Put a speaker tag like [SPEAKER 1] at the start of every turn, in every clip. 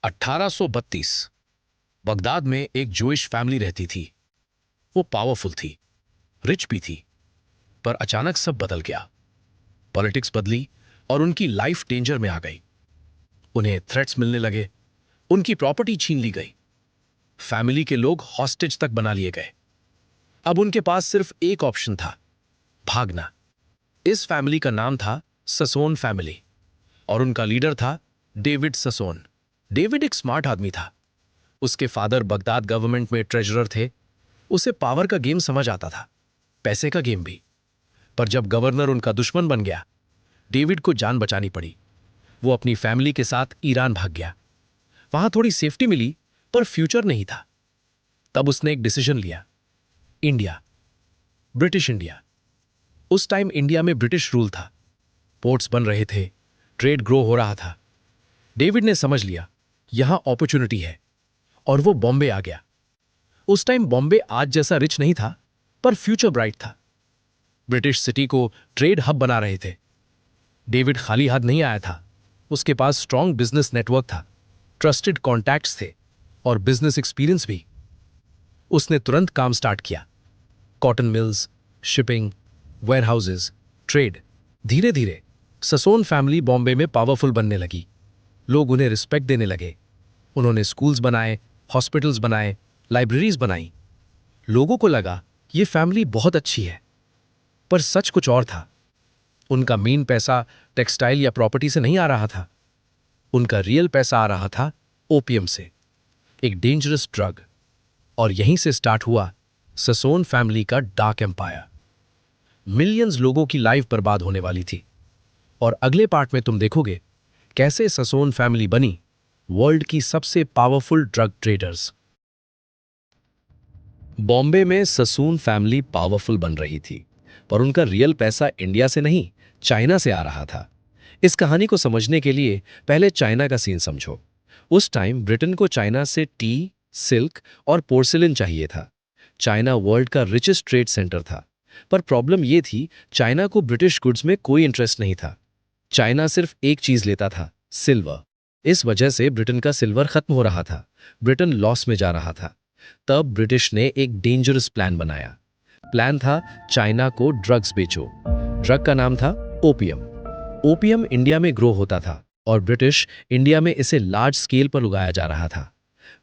[SPEAKER 1] 1832 Baghdad में एक Jewish family रहती थी। वो पावरफुल थी, रिच भी थी, पर अचानक सब बदल गया। पॉलिटिक्स बदली और उनकी लाइफ डेंजर में आ गई। उन्हें थ्रेट्स मिलने लगे, उनकी प्रॉपर्टी छीन ली गई, फैमिली के लोग हॉस्टेज तक बना लिए गए। अब उनके पास सिर्फ एक ऑप्शन था, भागना। इस फैमिली का नाम था ससोन फैमिली और उनका लीडर था डेविड ससोन। डेविड एक स्मार्ट आदमी था। उसके फादर बगदाद गवर्नमेंट में ट्रेजरर थे। उसे पावर का गेम समझ आता था, पैसे का गेम भी। पर जब गवर्नर उनका दुश्मन बन गया, डेविड को जान बचानी पड़ी। वो अपनी फैमिली के साथ ईरान भाग गया। वहां थोड़ी सेफ्टी मिली, पर फ्यूचर नहीं था। तब उसने एक डिसीजन लिया, इंडिया, ब्रिटिश इंडिया। उस टाइम इंडिया में ब्रिटिश रूल था, पोर्ट्स बन रहे थे, ट्रेड ग्रो हो रहा था। डेविड ने समझ लिया यहां अपॉर्चुनिटी है, और वो बॉम्बे आ गया। उस टाइम बॉम्बे आज जैसा रिच नहीं था, पर फ्यूचर ब्राइट था। ब्रिटिश सिटी को ट्रेड हब बना रहे थे। डेविड खाली हाथ नहीं आया था। उसके पास स्ट्रांग बिजनेस नेटवर्क था, ट्रस्टेड कॉन्टैक्ट्स थे और बिजनेस एक्सपीरियंस भी। उसने तुरंत काम स्टार्ट किया। Cotton mills, shipping, warehouses, trade. धीरे धीरे ससोन फैमिली बॉम्बे में पावरफुल बनने लगी। लोग उन्हें रिस्पेक्ट देने लगे। उन्होंने स्कूल्स बनाए, हॉस्पिटल्स बनाए, लाइब्रेरीज बनाई। लोगों को लगा ये फैमिली बहुत अच्छी है। पर सच कुछ और था। उनका मेन पैसा टेक्सटाइल या प्रॉपर्टी से नहीं आ रहा था। उनका रियल पैसा आ रहा था ओपियम से, एक डेंजरस ड्रग। और यहीं से स्टार्ट हुआ ससोन फैमिली का डार्क एम्पायर। मिलियंस लोगों की लाइफ बर्बाद होने वाली थी। और अगले पार्ट में तुम देखोगे कैसे ससोन फैमिली बनी वर्ल्ड की सबसे पावरफुल ड्रग ट्रेडर्स। बॉम्बे में ससून फैमिली पावरफुल बन रही थी, पर उनका रियल पैसा इंडिया से नहीं, चाइना से आ रहा था। इस कहानी को समझने के लिए पहले चाइना का सीन समझो। उस टाइम ब्रिटेन को चाइना से टी, सिल्क और पोर्सिलिन चाहिए था। चाइना वर्ल्ड का रिचेस्ट ट्रेड सेंटर था। पर प्रॉब्लम यह थी, चाइना को ब्रिटिश गुड्स में कोई इंटरेस्ट नहीं था। चाइना सिर्फ एक चीज लेता था, सिल्वर। इस वजह से ब्रिटेन का सिल्वर खत्म हो रहा था। ब्रिटेन लॉस में जा रहा था। तब ब्रिटिश ने एक डेंजरस प्लान बनाया। प्लान था चाइना को ड्रग्स बेचो। ड्रग का नाम था ओपियम। ओपियम इंडिया में ग्रो होता था और ब्रिटिश इंडिया में इसे लार्ज स्केल पर उगाया जा रहा था।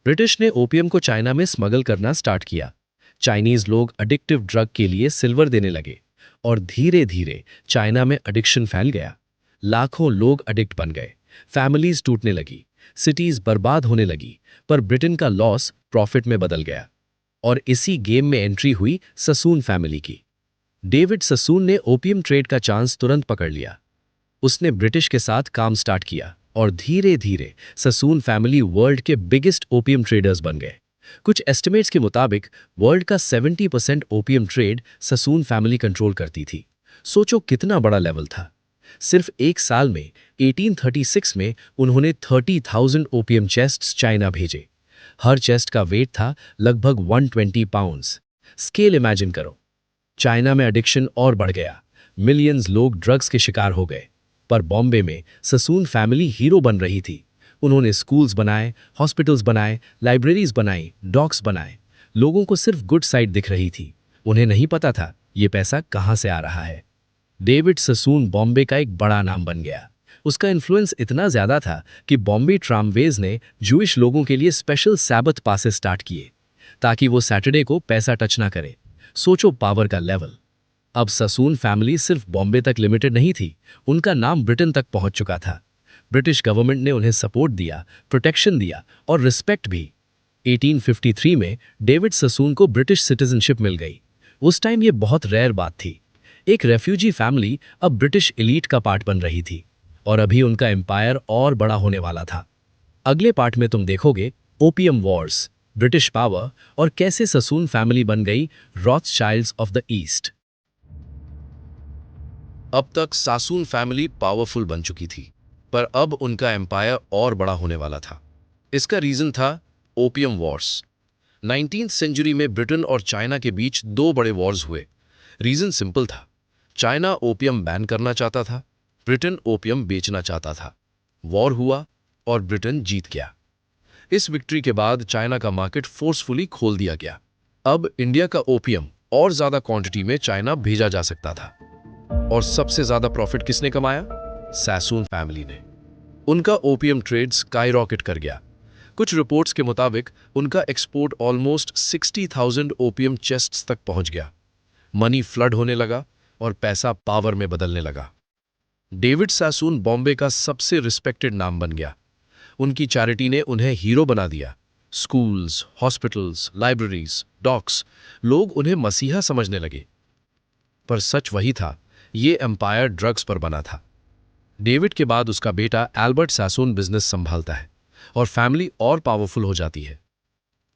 [SPEAKER 1] ब्रिटिश ने ओपियम को चाइना में स्मगल करना स्टार्ट किया। चाइनीज लोग एडिक्टिव ड्रग के लिए सिल्वर देने लगे और धीरे धीरे चाइना में एडिक्शन फैल गया। लाखों लोग एडिक्ट बन गए, फैमिलीज टूटने लगी, सिटीज बर्बाद होने लगी। पर ब्रिटेन का लॉस प्रॉफिट में बदल गया। और इसी गेम में एंट्री हुई ससून फैमिली की। डेविड ससून ने ओपियम ट्रेड का चांस तुरंत पकड़ लिया। उसने ब्रिटिश के साथ काम स्टार्ट किया और धीरे धीरे ससून फैमिली वर्ल्ड के बिगेस्ट ओपियम ट्रेडर्स बन गए। कुछ एस्टिमेट्स के मुताबिक वर्ल्ड का 70% opium trade Sassoon family control करती थी। सोचो कितना बड़ा लेवल था। सिर्फ एक साल में 1836 में उन्होंने 30,000 ओपियम चेस्ट्स चाइना भेजे। हर चेस्ट का वेट था लगभग 120 पाउंड्स। स्केल इमेजिन करो। चाइना में एडिक्शन और बढ़ गया, मिलियंस लोग ड्रग्स के शिकार हो गए। पर बॉम्बे में ससून फैमिली हीरो बन रही थी। उन्होंने स्कूल्स बनाए, हॉस्पिटल्स बनाए, लाइब्रेरीज बनाई, डॉक्स बनाए। लोगों को सिर्फ गुड साइड दिख रही थी। उन्हें नहीं पता था ये पैसा कहां से आ रहा है। डेविड ससून बॉम्बे का एक बड़ा नाम बन गया। उसका इन्फ्लुएंस इतना ज्यादा था कि बॉम्बे ट्रामवेज ने जूइश लोगों के लिए स्पेशल सैबथ पासेस स्टार्ट किए, ताकि वो सैटरडे को पैसा टच ना करे। सोचो पावर का लेवल। अब ससून फैमिली सिर्फ बॉम्बे तक लिमिटेड नहीं थी, उनका नाम ब्रिटेन तक पहुंच चुका था। ब्रिटिश गवर्नमेंट ने उन्हें सपोर्ट दिया, प्रोटेक्शन दिया और रिस्पेक्ट भी। 1853 में डेविड ससून को ब्रिटिश सिटीजनशिप मिल गई। उस टाइम ये बहुत रेयर बात थी। एक रेफ्यूजी फैमिली अब ब्रिटिश एलीट का पार्ट बन रही थी और अभी उनका एम्पायर और बड़ा होने वाला था। अगले पार्ट में तुम देखोगे ओपियम वॉर्स, ब्रिटिश पावर और कैसे ससून फैमिली बन गई रॉथस्चाइल्ड्स ऑफ द ईस्ट। अब तक सासून फैमिली पावरफुल बन चुकी थी, पर अब उनका एम्पायर और बड़ा होने वाला था। इसका रीजन था ओपियम वॉर्स। 19th सेंचुरी में ब्रिटेन और चाइना के बीच दो बड़े वॉर्स हुए। रीजन सिंपल था, चाइना ओपियम बैन करना चाहता था, ब्रिटेन ओपियम बेचना चाहता था। वॉर हुआ और ब्रिटेन जीत गया। इस विक्ट्री के बाद चाइना का मार्केट फोर्सफुली खोल दिया गया। अब इंडिया का ओपियम और ज्यादा क्वांटिटी में चाइना भेजा जा सकता था। और सबसे ज्यादा प्रॉफिट किसने कमाया? सैसून फैमिली ने। उनका ओपियम ट्रेड स्काईरॉकेट कर गया। कुछ रिपोर्ट्स के मुताबिक उनका एक्सपोर्ट ऑलमोस्ट 60,000 ओपियम चेस्ट्स तक पहुंच गया। मनी फ्लड होने लगा और पैसा पावर में बदलने लगा। डेविड सैसून बॉम्बे का सबसे रिस्पेक्टेड नाम बन गया। उनकी चैरिटी ने उन्हें हीरो बना दिया। स्कूल्स, हॉस्पिटल्स, लाइब्रेरीज, डॉक्स, लोग उन्हें मसीहा समझने लगे। पर सच वही था, ये एम्पायर ड्रग्स पर बना था। डेविड के बाद उसका बेटा एल्बर्ट सैसून बिजनेस संभालता है और फैमिली और पावरफुल हो जाती है।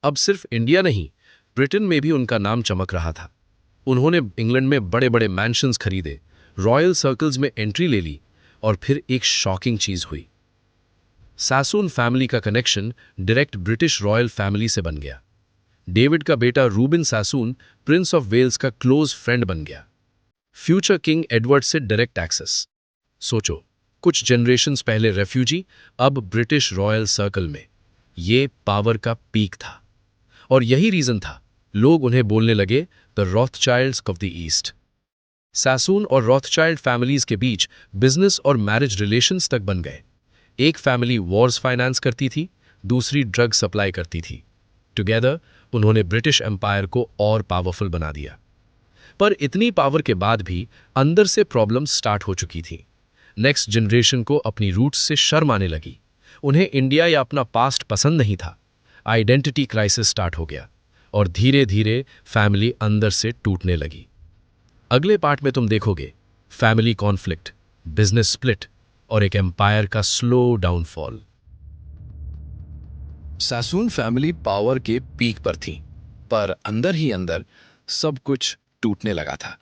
[SPEAKER 1] अब सिर्फ इंडिया नहीं, ब्रिटेन में भी उनका नाम चमक रहा था। उन्होंने इंग्लैंड में बड़े बड़े मैंशंस खरीदे, रॉयल सर्कल्स में एंट्री ले ली और फिर एक शॉकिंग चीज हुई। सैसून फैमिली का connection direct British royal family से बन गया। डेविड का बेटा रूबिन सैसून प्रिंस ऑफ वेल्स का क्लोज फ्रेंड बन गया। फ्यूचर किंग एडवर्ड से डायरेक्ट एक्सेस। सोचो, कुछ जनरेशन्स पहले रेफ्यूजी, अब ब्रिटिश रॉयल सर्कल में। ये पावर का पीक था। और यही रीजन था लोग उन्हें बोलने लगे द रॉथचाइल्ड्स ऑफ द ईस्ट। सैसून और रॉथचाइल्ड फैमिलीज के बीच बिजनेस और मैरिज रिलेशंस तक बन गए। एक फैमिली वॉर्स फाइनेंस करती थी, दूसरी ड्रग सप्लाई करती थी। टुगेदर उन्होंने ब्रिटिश एम्पायर को और पावरफुल बना दिया। पर इतनी पावर के बाद भी अंदर से प्रॉब्लम स्टार्ट हो चुकी थी। नेक्स्ट जनरेशन को अपनी रूट्स से शर्म आने लगी। उन्हें इंडिया या अपना पास्ट पसंद नहीं था। आइडेंटिटी क्राइसिस स्टार्ट हो गया और धीरे धीरे फैमिली अंदर से टूटने लगी। अगले पार्ट में तुम देखोगे फैमिली कॉन्फ्लिक्ट, बिजनेस स्प्लिट और एक एम्पायर का स्लो डाउनफॉल। सैसून फैमिली पावर के पीक पर थी, पर अंदर ही अंदर सब कुछ टूटने लगा था।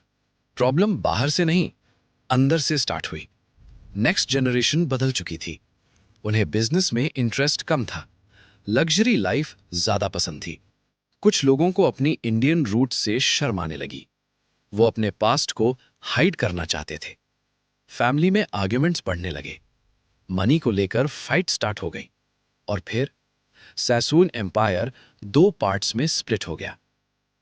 [SPEAKER 1] प्रॉब्लम बाहर से नहीं, अंदर से स्टार्ट हुई। नेक्स्ट जनरेशन बदल चुकी थी। उन्हें बिजनेस में इंटरेस्ट कम था, लग्जरी लाइफ ज्यादा पसंद थी। कुछ लोगों को अपनी इंडियन रूट से शर्म आने लगी। वो अपने पास्ट को हाइड करना चाहते थे। फैमिली में आर्ग्यूमेंट्स बढ़ने लगे, मनी को लेकर फाइट स्टार्ट हो गई और फिर सैसून एम्पायर दो पार्ट्स में स्प्लिट हो गया।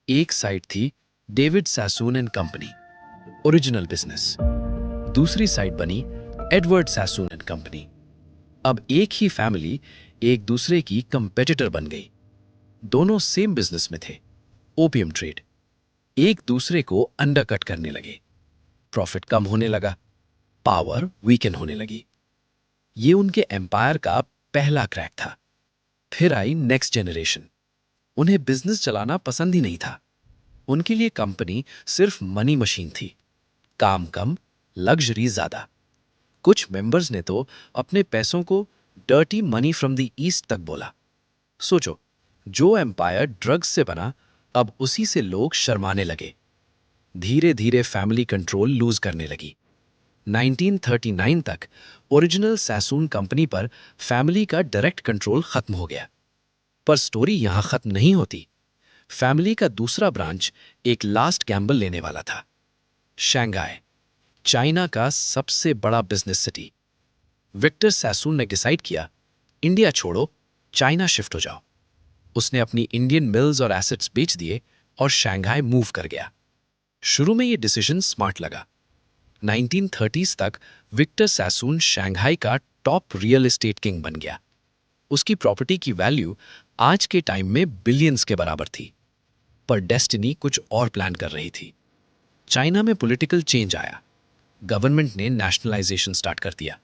[SPEAKER 1] एक साइड थी David Sassoon and company, original business. दूसरी साइड बनी एडवर्ड सैसून एंड कंपनी। अब एक ही फैमिली एक दूसरे की कंपेटिटर बन गई। दोनों सेम बिजनेस में थे, ओपियम ट्रेड। एक दूसरे को अंडरकट करने लगे। प्रॉफिट कम होने लगा, पावर वीकन होने लगी। ये उनके एम्पायर का पहला क्रैक था। फिर आई नेक्स्ट जनरेशन। उन्हें बिजनेस चलाना पसंद ही नहीं था। उनके लिए कंपनी सिर्फ मनी मशीन थी, काम कम, लग्जरी ज्यादा। कुछ मेंबर्स ने तो अपने पैसों को dirty money from the east तक बोला। सोचो, जो एम्पायर ड्रग्स से बना, अब उसी से लोग शर्माने लगे। धीरे धीरे फैमिली कंट्रोल लूज करने लगी। 1939 तक ओरिजिनल सैसून कंपनी पर फैमिली का डायरेक्ट कंट्रोल खत्म हो गया। पर स्टोरी यहां खत्म नहीं होती। फैमिली का दूसरा ब्रांच एक लास्ट गैम्बल लेने वाला था। शंघाई, चाइना का सबसे बड़ा बिजनेस सिटी। विक्टर सैसून ने डिसाइड किया, इंडिया छोड़ो, चाइना शिफ्ट हो जाओ। उसने अपनी इंडियन मिल्स और एसेट्स बेच दिए और शंघाई मूव कर गया। शुरू में यह डिसीजन स्मार्ट लगा। 1930s तक विक्टर सैसून शंघाई का टॉप रियल एस्टेट किंग बन गया। उसकी प्रॉपर्टी की वैल्यू आज के टाइम में बिलियंस के बराबर थी। पर डेस्टिनी कुछ और प्लान कर रही थी। चाइना में पॉलिटिकल चेंज आया। गवर्नमेंट ने नेशनलाइजेशन स्टार्ट कर दिया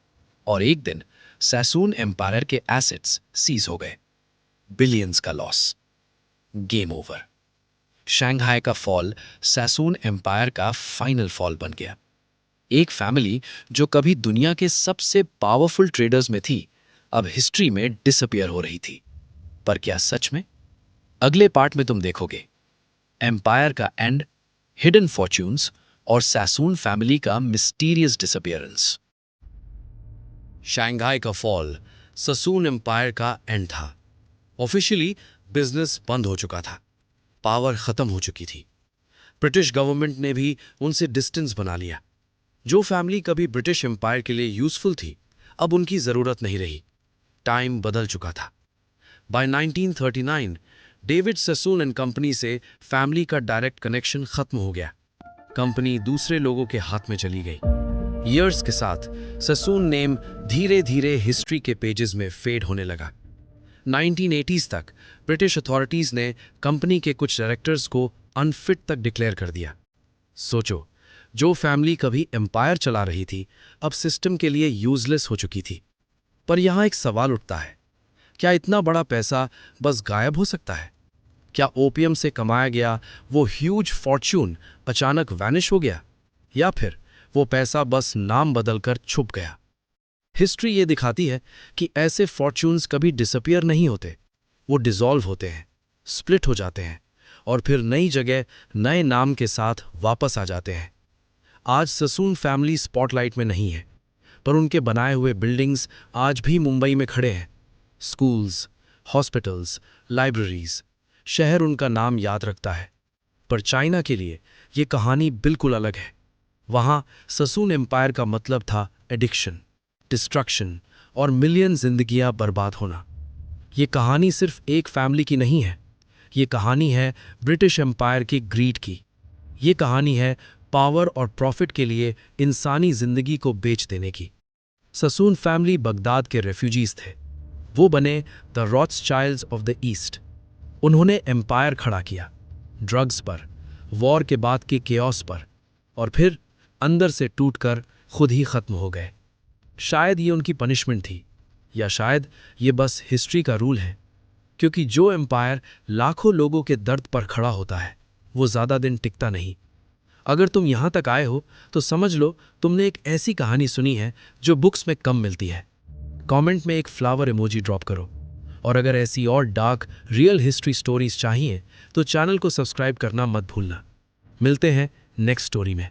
[SPEAKER 1] और एक दिन सैसून एम्पायर के एसेट्स सीज हो गए। बिलियंस का लॉस, गेम ओवर। शंघाई का फॉल सैसून एम्पायर का फाइनल फॉल बन गया। एक फैमिली जो कभी दुनिया के सबसे पावरफुल ट्रेडर्स में थी, अब हिस्ट्री में डिसअपियर हो रही थी। पर क्या सच में? अगले पार्ट में तुम देखोगे एम्पायर का एंड, हिडन फॉर्च्यून्स और सैसून फैमिली का मिस्टीरियस डिसअपियरेंस। शंघाई का फॉल सैसून एम्पायर का एंड था। ऑफिशियली बिजनेस बंद हो चुका था, पावर खत्म हो चुकी थी। ब्रिटिश गवर्नमेंट ने भी उनसे डिस्टेंस बना लिया। जो फैमिली कभी ब्रिटिश एम्पायर के लिए यूजफुल थी, अब उनकी जरूरत नहीं रही। टाइम बदल चुका था। By 1939 David Sassoon and company से फैमिली का डायरेक्ट कनेक्शन खत्म हो गया। कंपनी दूसरे लोगों के हाथ में चली गई। ईयर्स के साथ ससून नेम धीरे धीरे हिस्ट्री के पेजेस में फेड होने लगा। 1980s तक ब्रिटिश अथॉरिटीज ने कंपनी के कुछ डायरेक्टर्स को अनफिट तक डिक्लेयर कर दिया। सोचो, जो फैमिली कभी एम्पायर चला रही थी अब सिस्टम के लिए यूजलेस हो चुकी थी। पर यहां एक सवाल उठता है, क्या इतना बड़ा पैसा बस गायब हो सकता है? क्या ओपीएम से कमाया गया वो ह्यूज फॉर्च्यून अचानक वैनिश हो गया, या फिर वो पैसा बस नाम बदलकर छुप गया? हिस्ट्री ये दिखाती है कि ऐसे फॉर्च्यून्स कभी डिसअपियर नहीं होते, वो डिसॉल्व होते हैं, स्प्लिट हो जाते हैं और फिर नई जगह नए नाम के साथ वापस आ जाते हैं। आज ससून फैमिली स्पॉटलाइट में नहीं है, पर उनके बनाए हुए बिल्डिंग्स आज भी मुंबई में खड़े हैं। स्कूल्स, हॉस्पिटल्स, लाइब्रेरीज, शहर उनका नाम याद रखता है। पर चाइना के लिए ये कहानी बिल्कुल अलग है। वहां ससून एम्पायर का मतलब था एडिक्शन, डिस्ट्रक्शन और मिलियन जिंदगियां बर्बाद होना। ये कहानी सिर्फ एक फैमिली की नहीं है, ये कहानी है ब्रिटिश एम्पायर की ग्रीड की। ये कहानी है पावर और प्रॉफिट के लिए इंसानी जिंदगी को बेच देने की। ससून फैमिली बगदाद के रेफ्यूजीज थे। वो बने द रॉथस्चाइल्ड्स ऑफ द ईस्ट। उन्होंने एम्पायर खड़ा किया, ड्रग्स पर, वॉर के बाद के केओस पर, और फिर अंदर से टूटकर खुद ही खत्म हो गए। शायद ये उनकी पनिशमेंट थी, या शायद ये बस हिस्ट्री का रूल है, क्योंकि जो एम्पायर लाखों लोगों के दर्द पर खड़ा होता है वो ज़्यादा दिन टिकता नहीं। अगर तुम यहाँ तक आए हो तो समझ लो तुमने एक ऐसी कहानी सुनी है जो बुक्स में कम मिलती है। कमेंट में एक फ्लावर इमोजी ड्रॉप करो। और अगर ऐसी और डार्क रियल हिस्ट्री स्टोरीज चाहिए तो चैनल को सब्सक्राइब करना मत भूलना। मिलते हैं नेक्स्ट स्टोरी में।